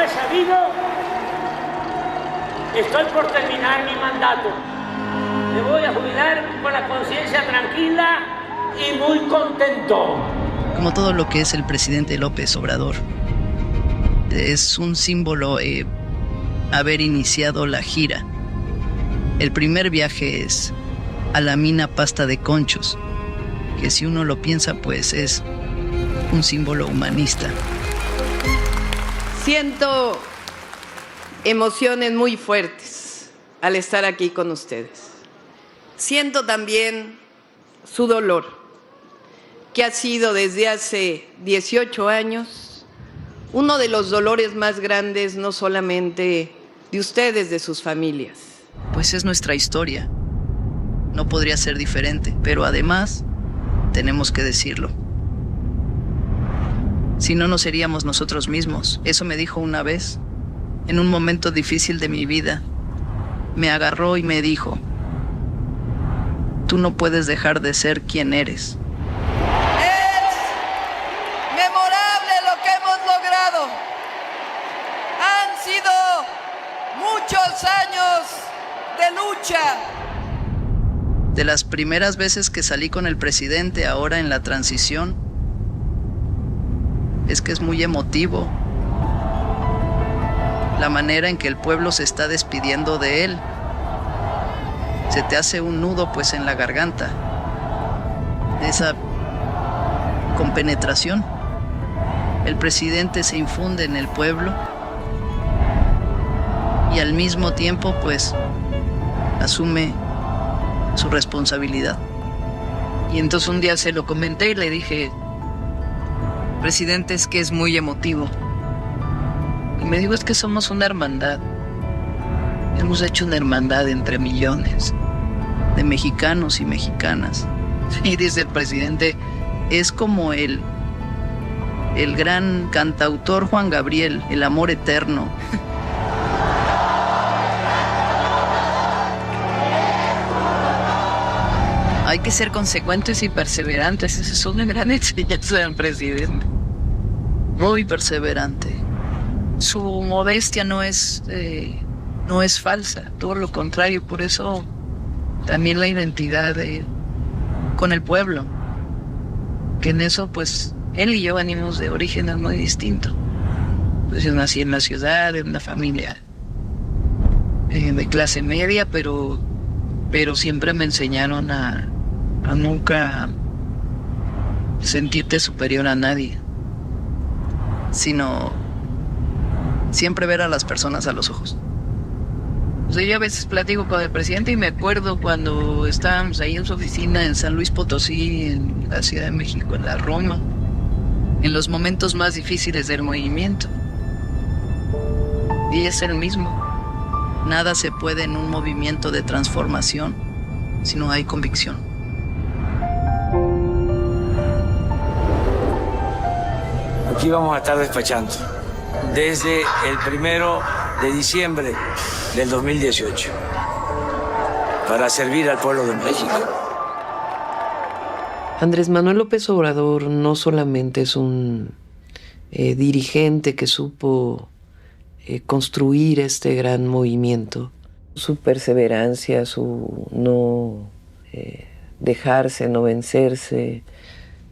he sabido, estoy por terminar mi mandato. Me voy a jubilar con la conciencia tranquila y muy contento. Como todo lo que es el presidente López Obrador, es un símbolo haber iniciado la gira. El primer viaje es a la mina Pasta de Conchos, que si uno lo piensa, pues es un símbolo humanista. Siento emociones muy fuertes al estar aquí con ustedes. Siento también su dolor, que ha sido desde hace 18 años uno de los dolores más grandes, no solamente de ustedes, de sus familias. Pues es nuestra historia. No podría ser diferente, pero además tenemos que decirlo. Si no, no seríamos nosotros mismos. Eso me dijo una vez, en un momento difícil de mi vida. Me agarró y me dijo: tú no puedes dejar de ser quien eres. Es memorable lo que hemos logrado. Han sido muchos años de lucha. De las primeras veces que salí con el presidente ahora en la transición, es que es muy emotivo la manera en que el pueblo se está despidiendo de él. Se te hace un nudo pues en la garganta, esa compenetración. El presidente se infunde en el pueblo y al mismo tiempo pues asume su responsabilidad. Y entonces un día se lo comenté y le dije: presidente, es que es muy emotivo. Y me dijo: es que somos una hermandad. Hemos hecho una hermandad entre millones de mexicanos y mexicanas. Y dice el presidente: es como el gran cantautor Juan Gabriel, El amor eterno. Hay que ser consecuentes y perseverantes. Esa es una gran enseñanza del presidente. Muy perseverante. Su modestia no es falsa, todo lo contrario. Por eso también la identidad con el pueblo. Que en eso, pues, él y yo venimos de orígenes muy distintos. Pues yo nací en la ciudad, en una familia de clase media, pero siempre me enseñaron a nunca sentirte superior a nadie, sino siempre ver a las personas a los ojos. O sea, yo a veces platico con el presidente y me acuerdo cuando estábamos ahí en su oficina en San Luis Potosí, en la Ciudad de México, en la Roma, en los momentos más difíciles del movimiento. Y es el mismo. Nada se puede en un movimiento de transformación si no hay convicción. Aquí vamos a estar despachando desde el 1 de diciembre del 2018 para servir al pueblo de México. Andrés Manuel López Obrador no solamente es un dirigente que supo construir este gran movimiento, su perseverancia, su no dejarse, no vencerse,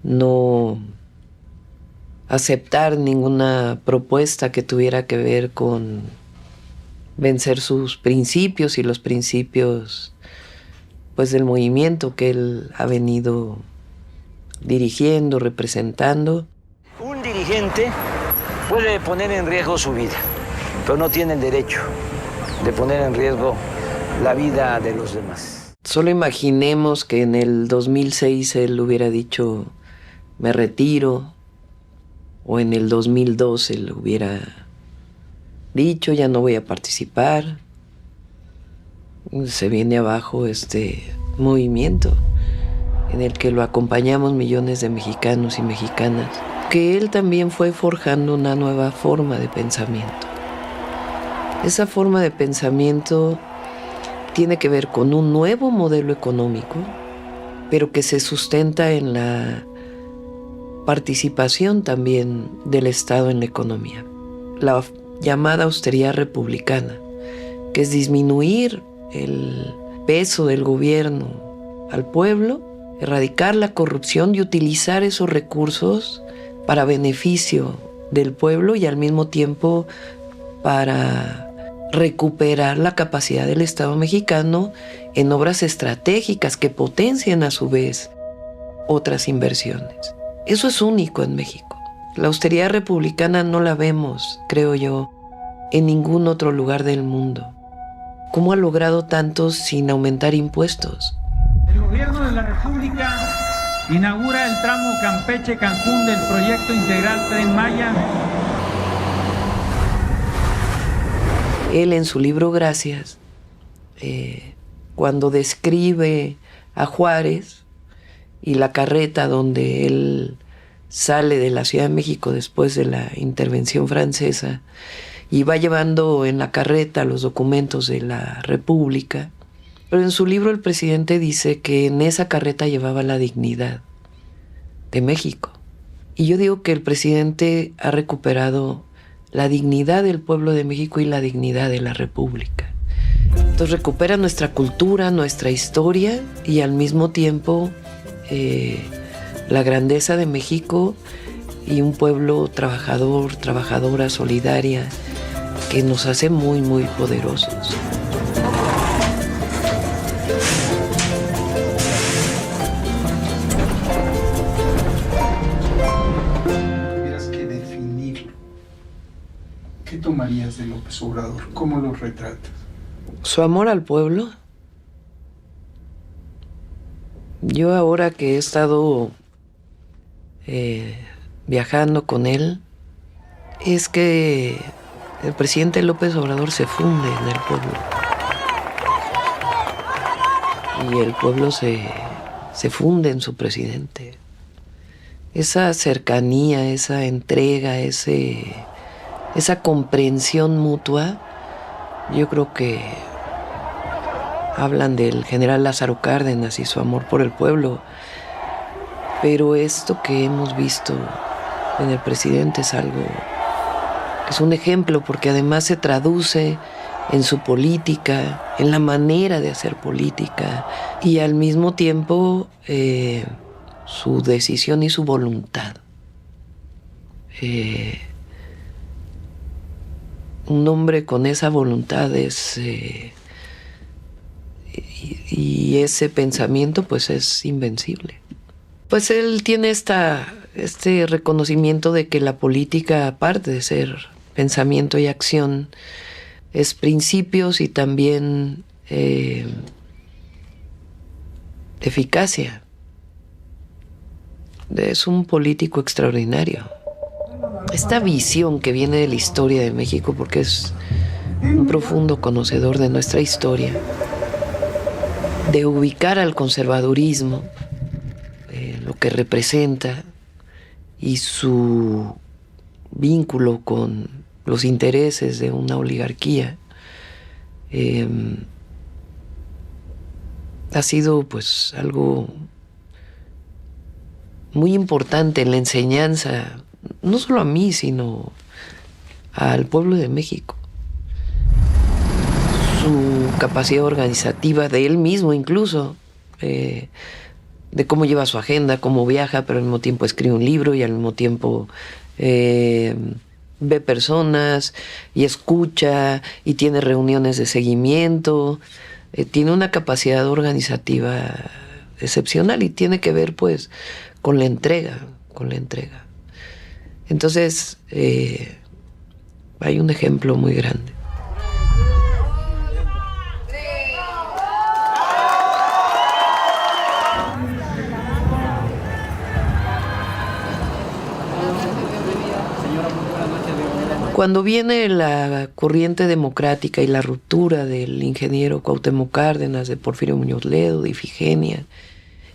no aceptar ninguna propuesta que tuviera que ver con vencer sus principios y los principios pues del movimiento que él ha venido dirigiendo, representando. Un dirigente puede poner en riesgo su vida, pero no tiene el derecho de poner en riesgo la vida de los demás. Solo imaginemos que en el 2006 él hubiera dicho: me retiro, o en el 2012 él hubiera dicho: ya no voy a participar. Se viene abajo este movimiento en el que lo acompañamos millones de mexicanos y mexicanas, que él también fue forjando una nueva forma de pensamiento. Esa forma de pensamiento tiene que ver con un nuevo modelo económico, pero que se sustenta en la participación también del Estado en la economía. La llamada austeridad republicana, que es disminuir el peso del gobierno al pueblo, erradicar la corrupción y utilizar esos recursos para beneficio del pueblo y al mismo tiempo para recuperar la capacidad del Estado mexicano en obras estratégicas que potencien a su vez otras inversiones. Eso es único en México. La austeridad republicana no la vemos, creo yo, en ningún otro lugar del mundo. ¿Cómo ha logrado tanto sin aumentar impuestos? El gobierno de la República inaugura el tramo Campeche-Cancún del proyecto integral Tren Maya. Él en su libro Gracias, cuando describe a Juárez y la carreta donde él sale de la Ciudad de México después de la intervención francesa y va llevando en la carreta los documentos de la República, pero en su libro el presidente dice que en esa carreta llevaba la dignidad de México. Y yo digo que el presidente ha recuperado la dignidad del pueblo de México y la dignidad de la República. Entonces recupera nuestra cultura, nuestra historia y al mismo tiempo la grandeza de México y un pueblo trabajador, trabajadora, solidaria, que nos hace muy, muy poderosos. Tuvieras que definirlo, ¿qué tomarías de López Obrador? ¿Cómo lo retratas? Su amor al pueblo. Yo ahora que he estado viajando con él, es que el presidente López Obrador se funde en el pueblo. Y el pueblo se funde en su presidente. Esa cercanía, esa entrega, esa comprensión mutua, yo creo que hablan del general Lázaro Cárdenas y su amor por el pueblo, pero esto que hemos visto en el presidente es algo que es un ejemplo, porque además se traduce en su política, en la manera de hacer política y al mismo tiempo su decisión y su voluntad. Un hombre con esa voluntad y ese pensamiento pues es invencible. Pues él tiene este reconocimiento de que la política, aparte de ser pensamiento y acción, es principios y también eficacia. Es un político extraordinario. Esta visión que viene de la historia de México, porque es un profundo conocedor de nuestra historia, de ubicar al conservadurismo, lo que representa y su vínculo con los intereses de una oligarquía, ha sido pues algo muy importante en la enseñanza, no solo a mí, sino al pueblo de México. Su capacidad organizativa de él mismo incluso, de cómo lleva su agenda, cómo viaja, pero al mismo tiempo escribe un libro y al mismo tiempo ve personas y escucha y tiene reuniones de seguimiento. Tiene una capacidad organizativa excepcional y tiene que ver pues con la entrega. Entonces hay un ejemplo muy grande. Cuando viene la corriente democrática y la ruptura del ingeniero Cuauhtémoc Cárdenas, de Porfirio Muñoz Ledo, de Ifigenia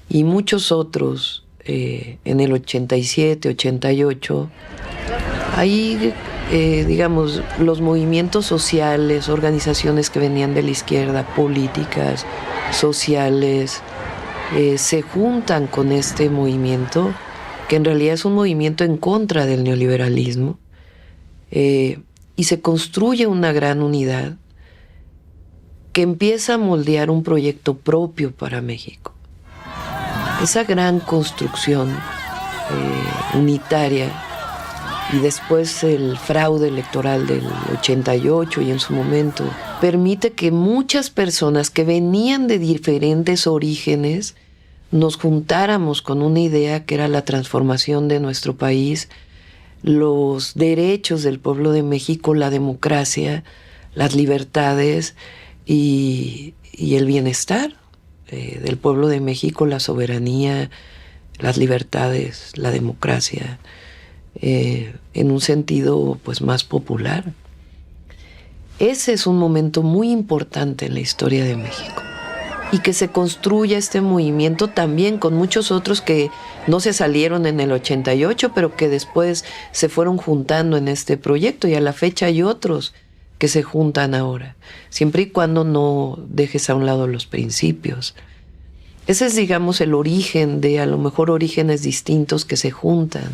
y muchos otros en el 87, 88, ahí, digamos, los movimientos sociales, organizaciones que venían de la izquierda, políticas, sociales, se juntan con este movimiento, que en realidad es un movimiento en contra del neoliberalismo, y se construye una gran unidad que empieza a moldear un proyecto propio para México. Esa gran construcción unitaria y después el fraude electoral del 88 y en su momento permite que muchas personas que venían de diferentes orígenes nos juntáramos con una idea que era la transformación de nuestro país, los derechos del pueblo de México, la democracia, las libertades y el bienestar del pueblo de México, la soberanía, las libertades, la democracia, en un sentido pues más popular. Ese es un momento muy importante en la historia de México. Y que se construya este movimiento también con muchos otros que no se salieron en el 88, pero que después se fueron juntando en este proyecto, y a la fecha hay otros que se juntan ahora, siempre y cuando no dejes a un lado los principios. Ese es, digamos, el origen de a lo mejor orígenes distintos que se juntan.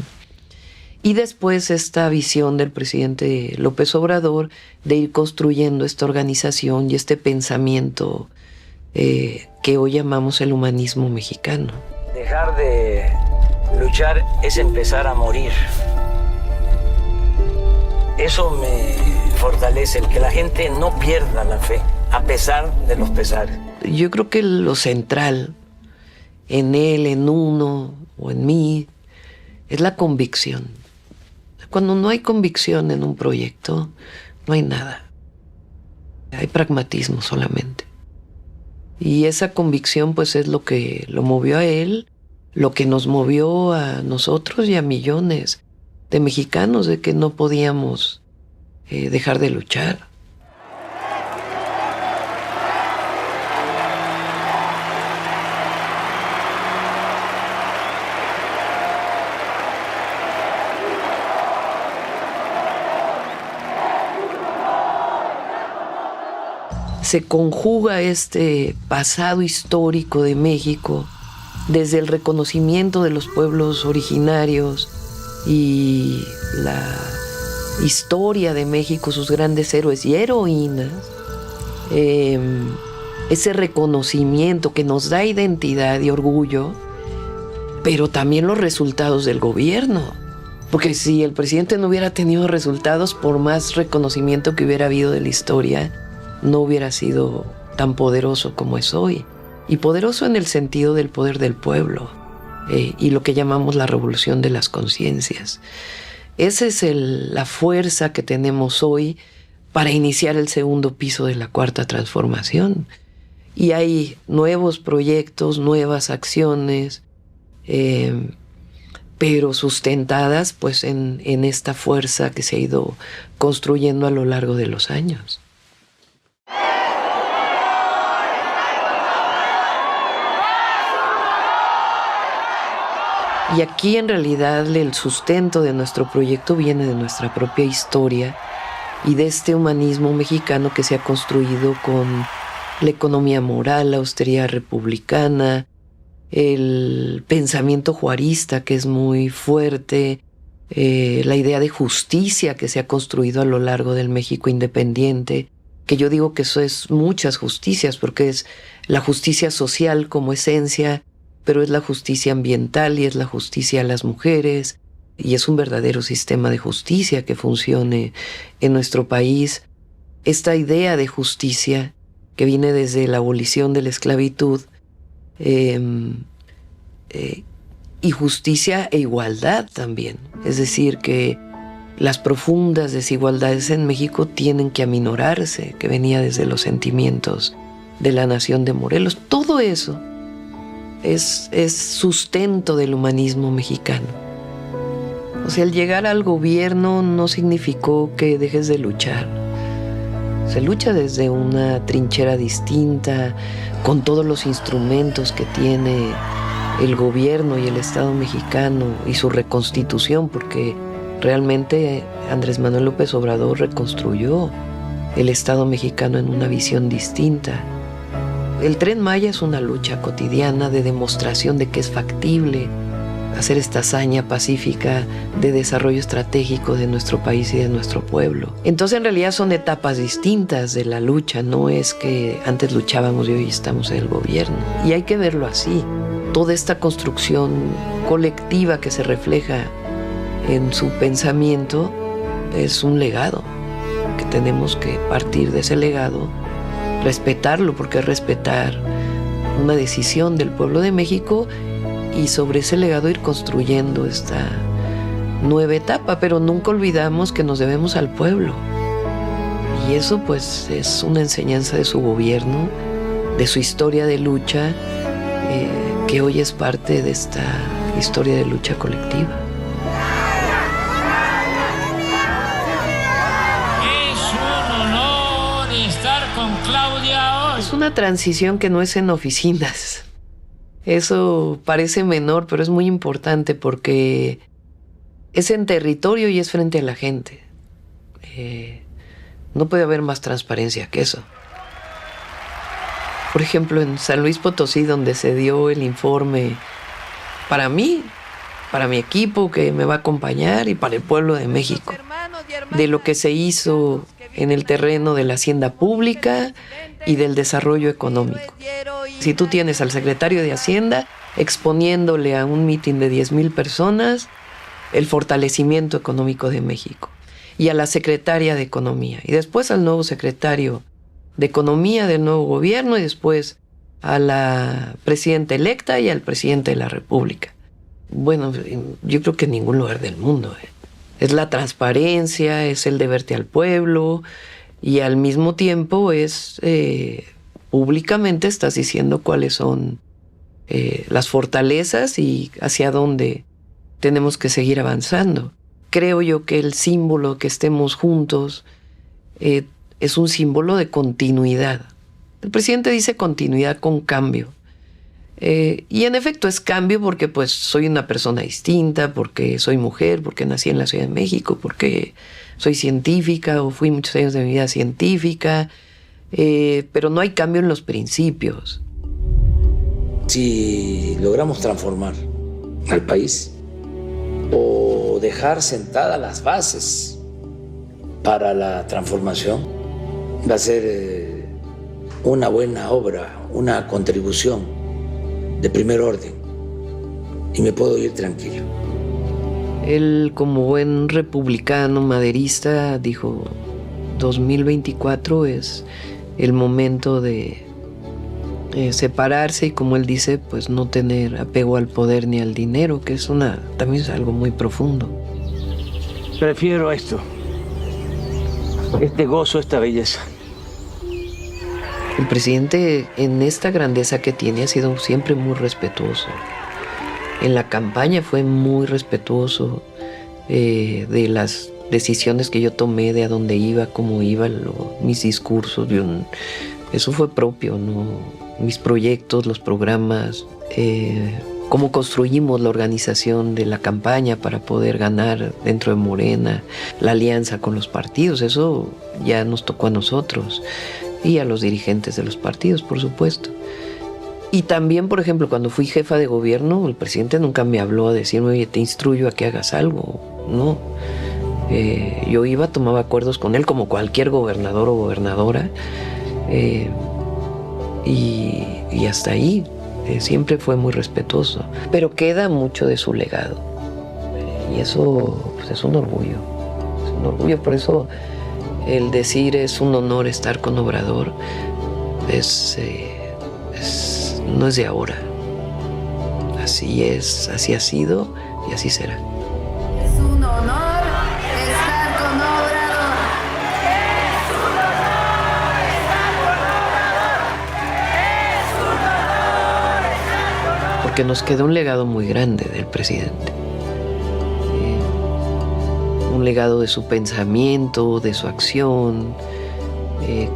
Y después esta visión del presidente López Obrador de ir construyendo esta organización y este pensamiento que hoy llamamos el humanismo mexicano. Dejar de luchar es empezar a morir. Eso me fortalece, el que la gente no pierda la fe, a pesar de los pesares. Yo creo que lo central en él, en uno o en mí, es la convicción. Cuando no hay convicción en un proyecto, no hay nada. Hay pragmatismo solamente. Y esa convicción pues es lo que lo movió a él, lo que nos movió a nosotros y a millones de mexicanos, de que no podíamos dejar de luchar. Se conjuga este pasado histórico de México desde el reconocimiento de los pueblos originarios y la historia de México, sus grandes héroes y heroínas, ese reconocimiento que nos da identidad y orgullo, pero también los resultados del gobierno. Porque si el presidente no hubiera tenido resultados, por más reconocimiento que hubiera habido de la historia, no hubiera sido tan poderoso como es hoy. Y poderoso en el sentido del poder del pueblo y lo que llamamos la revolución de las conciencias. Esa es la fuerza que tenemos hoy para iniciar el segundo piso de la Cuarta Transformación. Y hay nuevos proyectos, nuevas acciones, pero sustentadas pues en esta fuerza que se ha ido construyendo a lo largo de los años. Y aquí en realidad el sustento de nuestro proyecto viene de nuestra propia historia y de este humanismo mexicano que se ha construido con la economía moral, la austeridad republicana, el pensamiento juarista que es muy fuerte, la idea de justicia que se ha construido a lo largo del México independiente, que yo digo que eso es muchas justicias, porque es la justicia social como esencia, pero es la justicia ambiental y es la justicia a las mujeres, y es un verdadero sistema de justicia que funcione en nuestro país. Esta idea de justicia que viene desde la abolición de la esclavitud, y justicia e igualdad también. Es decir, que las profundas desigualdades en México tienen que aminorarse, que venía desde los sentimientos de la nación de Morelos. Todo eso es sustento del humanismo mexicano. O sea, el llegar al gobierno no significó que dejes de luchar. Se lucha desde una trinchera distinta, con todos los instrumentos que tiene el gobierno y el Estado mexicano y su reconstitución, porque realmente Andrés Manuel López Obrador reconstruyó el Estado mexicano en una visión distinta. El Tren Maya es una lucha cotidiana de demostración de que es factible, hacer esta hazaña pacífica de desarrollo estratégico de nuestro país y de nuestro pueblo. Entonces, en realidad son etapas distintas de la lucha, no es que antes luchábamos y hoy estamos en el gobierno. Y hay que verlo así. Toda esta construcción colectiva que se refleja en su pensamiento es un legado, que tenemos que partir de ese legado, respetarlo, porque es respetar una decisión del pueblo de México, y sobre ese legado ir construyendo esta nueva etapa, pero nunca olvidamos que nos debemos al pueblo. Y eso pues es una enseñanza de su gobierno, de su historia de lucha, que hoy es parte de esta historia de lucha colectiva. Es un honor estar con Claudia hoy. Es una transición que no es en oficinas. Eso parece menor, pero es muy importante porque es en territorio y es frente a la gente. No puede haber más transparencia que eso. Por ejemplo, en San Luis Potosí, donde se dio el informe para mí, para mi equipo que me va a acompañar y para el pueblo de México, de lo que se hizo en el terreno de la hacienda pública y del desarrollo económico. Si tú tienes al secretario de Hacienda exponiéndole a un mitin de 10,000 personas el fortalecimiento económico de México, y a la secretaria de Economía, y después al nuevo secretario de Economía del nuevo gobierno, y después a la presidenta electa y al presidente de la República. Bueno, yo creo que en ningún lugar del mundo. Es la transparencia, es el deberte al pueblo, y al mismo tiempo es públicamente estás diciendo cuáles son las fortalezas y hacia dónde tenemos que seguir avanzando. Creo yo que el símbolo que estemos juntos es un símbolo de continuidad. El presidente dice continuidad con cambio. Y en efecto es cambio porque pues soy una persona distinta, porque soy mujer, porque nací en la Ciudad de México, porque soy científica o fui muchos años de mi vida científica, pero no hay cambio en los principios. Si logramos transformar al país o dejar sentadas las bases para la transformación, va a ser una buena obra, una contribución de primer orden, y me puedo ir tranquilo. Él, como buen republicano maderista, dijo 2024 es el momento de separarse y, como él dice, pues no tener apego al poder ni al dinero, que es también es algo muy profundo. Prefiero esto, este gozo, esta belleza. El presidente, en esta grandeza que tiene, ha sido siempre muy respetuoso. En la campaña fue muy respetuoso de las decisiones que yo tomé, de a dónde iba, cómo iban mis discursos. Eso fue propio, ¿no? Mis proyectos, los programas, cómo construimos la organización de la campaña para poder ganar dentro de Morena, la alianza con los partidos. Eso ya nos tocó a nosotros y a los dirigentes de los partidos, por supuesto. Y también, por ejemplo, cuando fui jefa de gobierno, el presidente nunca me habló a decirme, oye, te instruyo a que hagas algo. No. Yo iba, tomaba acuerdos con él como cualquier gobernador o gobernadora, y hasta ahí. Siempre fue muy respetuoso. Pero queda mucho de su legado. Y eso pues, es un orgullo. Es un orgullo, por eso el decir es un honor estar con Obrador no es de ahora. Así es, así ha sido y así será. Es un honor estar con Obrador. Es un honor estar con Obrador. Es un honor estar con Obrador. Porque nos queda un legado muy grande del presidente. Un legado de su pensamiento, de su acción,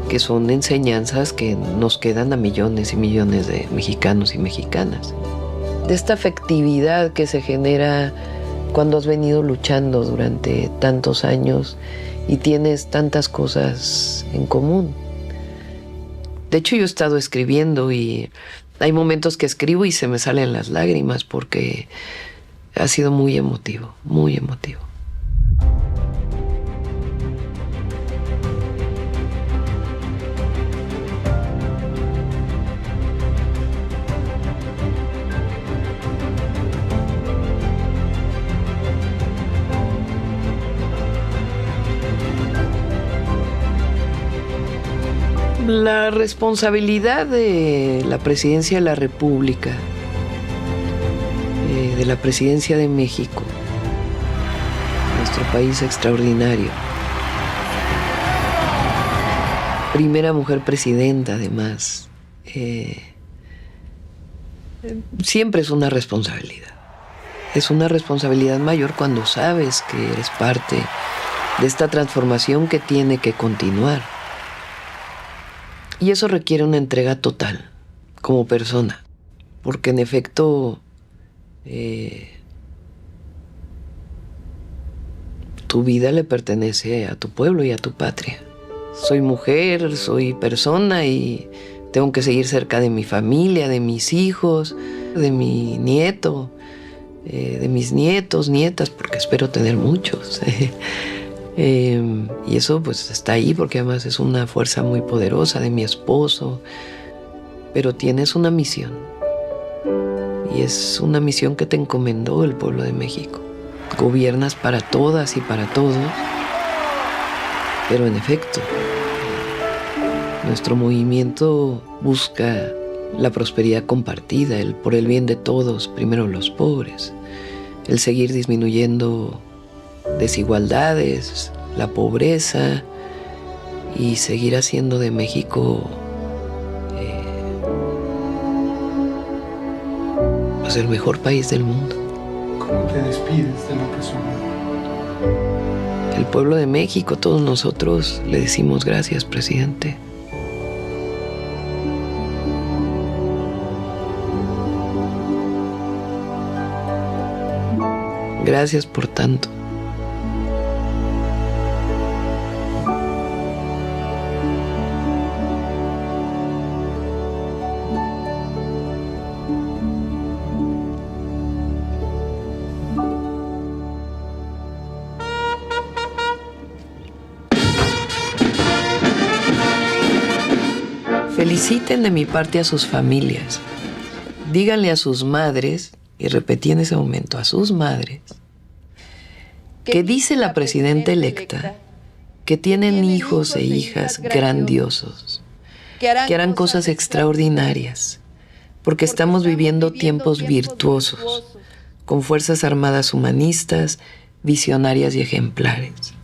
que son enseñanzas que nos quedan a millones y millones de mexicanos y mexicanas. De esta afectividad que se genera cuando has venido luchando durante tantos años y tienes tantas cosas en común. De hecho, yo he estado escribiendo y hay momentos que escribo y se me salen las lágrimas porque ha sido muy emotivo, muy emotivo. La responsabilidad de la Presidencia de la República, de la Presidencia de México, nuestro país extraordinario. Primera mujer presidenta, además. Siempre es una responsabilidad. Es una responsabilidad mayor cuando sabes que eres parte de esta transformación que tiene que continuar. Y eso requiere una entrega total, como persona, porque en efecto tu vida le pertenece a tu pueblo y a tu patria. Soy mujer, soy persona y tengo que seguir cerca de mi familia, de mis hijos, de mi nieto, de mis nietos, nietas, porque espero tener muchos. Y eso pues está ahí porque además es una fuerza muy poderosa de mi esposo. Pero tienes una misión. Y es una misión que te encomendó el pueblo de México. Gobiernas para todas y para todos. Pero en efecto, nuestro movimiento busca la prosperidad compartida, el por el bien de todos, primero los pobres, el seguir disminuyendo desigualdades, la pobreza y seguir haciendo de México pues el mejor país del mundo. ¿Cómo te despides de López Obrador? El pueblo de México, todos nosotros le decimos gracias, presidente. Gracias por tanto. Feliciten de mi parte a sus familias. Díganle a sus madres, y repetí en ese momento, a sus madres, que dice la presidenta electa que tienen hijos e hijas grandiosos, que harán cosas extraordinarias, porque estamos viviendo tiempos virtuosos, con fuerzas armadas humanistas, visionarias y ejemplares.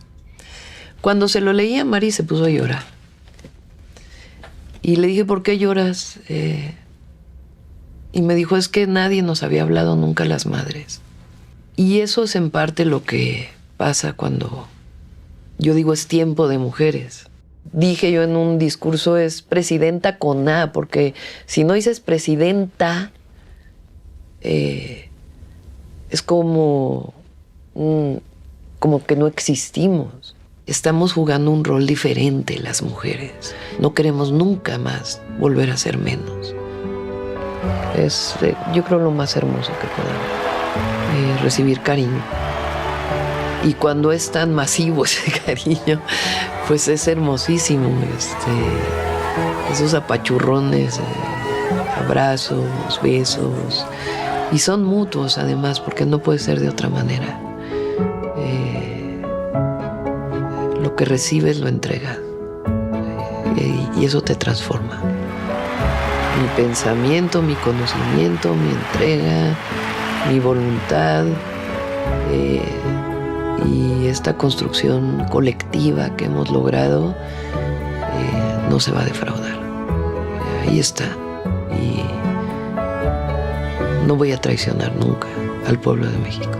Cuando se lo leí a Mari se puso a llorar. Y le dije, ¿por qué lloras? Y me dijo, es que nadie nos había hablado nunca las madres. Y eso es en parte lo que pasa cuando yo digo es tiempo de mujeres. Dije yo en un discurso es presidenta con A, porque si no dices presidenta, es como que no existimos. Estamos jugando un rol diferente las mujeres. No queremos nunca más volver a ser menos. Es, yo creo, lo más hermoso que podemos. Recibir cariño. Y cuando es tan masivo ese cariño, pues es hermosísimo. Esos apachurrones, abrazos, besos. Y son mutuos además, porque no puede ser de otra manera. Lo que recibes lo entregas. Y eso te transforma. Mi pensamiento, mi conocimiento, mi entrega, mi voluntad y esta construcción colectiva que hemos logrado no se va a defraudar. Ahí está. Y no voy a traicionar nunca al pueblo de México.